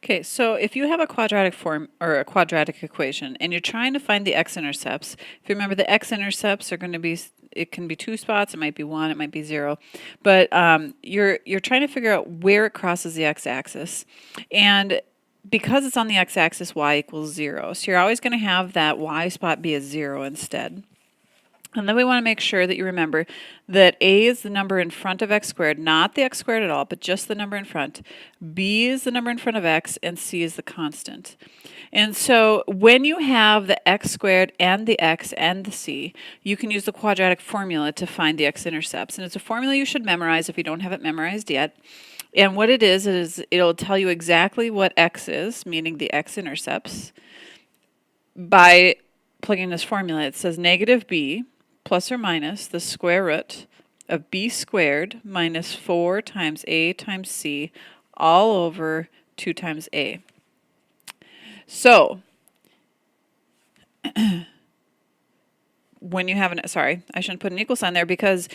Okay, so if you have a quadratic form or a quadratic equation and you're trying to find the x-intercepts, if you remember the x-intercepts are going to be, it can be 2 spots, it might be 1, it might be 0, but you're trying to figure out where it crosses the x-axis, and because it's on the x-axis, y equals 0, so you're always going to have that y spot be a 0 instead. And then we want to make sure that you remember that a is the number in front of x squared, not the x squared at all, but just the number in front. B is the number in front of x, and c is the constant. And so when you have the x squared and the x and the c, you can use the quadratic formula to find the x-intercepts. And it's a formula you should memorize if you don't have it memorized yet. And what it is it'll tell you exactly what x is, meaning the x-intercepts, by plugging this formula. It says negative b plus or minus the square root of b squared minus 4 times a times c all over 2 times a. So, when you have an, sorry, I shouldn't put an equal sign there because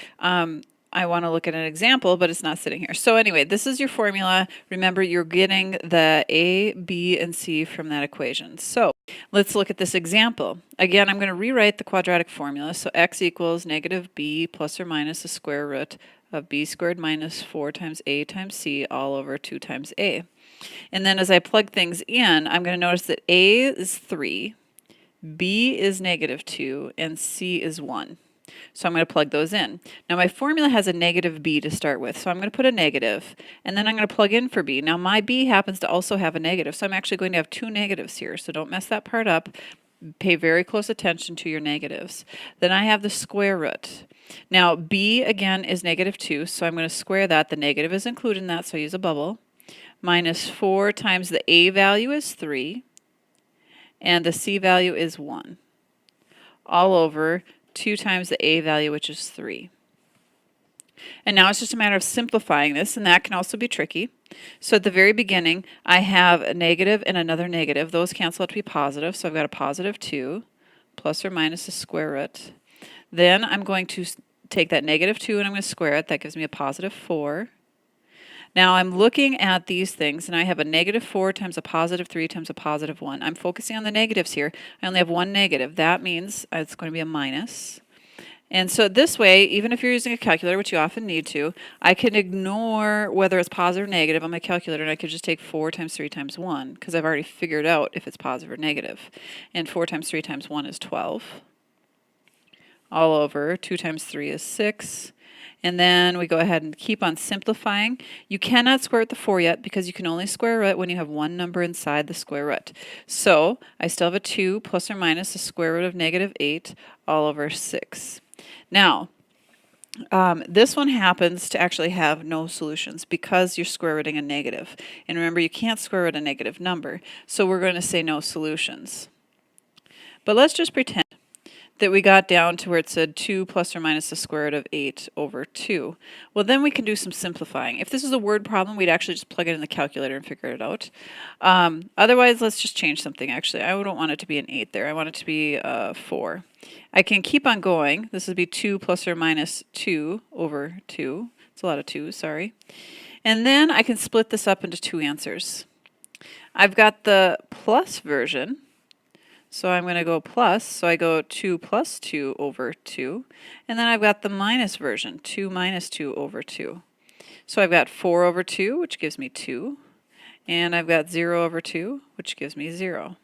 I want to look at an example, but it's not sitting here. So anyway, this is your formula. Remember, you're getting the a, b, and c from that equation. So let's look at this example. Again, I'm going to rewrite the quadratic formula. So x equals negative b plus or minus the square root of b squared minus 4 times a times c all over 2 times a. And then as I plug things in, I'm going to notice that a is 3, b is negative 2, and c is 1. So I'm going to plug those in. Now my formula has a negative b to start with, so I'm going to put a negative, and then I'm going to plug in for b. Now my b happens to also have a negative, so I'm actually going to have 2 negatives here, so don't mess that part up. Pay very close attention to your negatives. Then I have the square root. Now b again is negative 2, so I'm going to square that. The negative is included in that, so I use a bubble. Minus 4 times the a value is 3, and the c value is 1, all over 2 times the a value, which is 3. And now it's just a matter of simplifying this, and that can also be tricky. So at the very beginning, I have a negative and another negative. Those cancel out to be positive, so I've got a positive 2 plus or minus the square root. Then I'm going to take that negative 2 and I'm going to square it. That gives me a positive 4. Now I'm looking at these things, and I have a negative 4 times a positive 3 times a positive 1. I'm focusing on the negatives here. I only have one negative. That means it's going to be a minus. And so this way, even if you're using a calculator, which you often need to, I can ignore whether it's positive or negative on my calculator, and I could just take 4 times 3 times 1, because I've already figured out if it's positive or negative. And 4 times 3 times 1 is 12. All over 2 times 3 is 6. And then we go ahead and keep on simplifying. You cannot square root the 4 yet because you can only square root when you have one number inside the square root. So I still have a 2 plus or minus the square root of negative 8 all over 6. Now, this one happens to actually have no solutions because you're square rooting a negative. And remember, you can't square root a negative number, so we're going to say no solutions. But let's just pretend that we got down to where it said 2 plus or minus the square root of 8 over 2. Well, then we can do some simplifying. If this is a word problem, we'd actually just plug it in the calculator and figure it out. Otherwise, let's just change something, actually. I don't want it to be an 8 there. I want it to be 4. I can keep on going. This would be 2 plus or minus 2 over 2. It's a lot of 2, sorry. And then I can split this up into 2 answers. I've got the plus version. So I'm going to go plus, so I go 2 plus 2 over 2. And then I've got the minus version, 2 minus 2 over 2. So I've got 4 over 2, which gives me 2. And I've got 0 over 2, which gives me 0.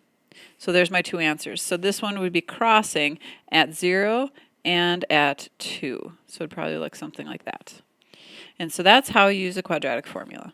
So there's my 2 answers. So this one would be crossing at 0 and at 2. So it'd probably look something like that. And so that's how you use a quadratic formula.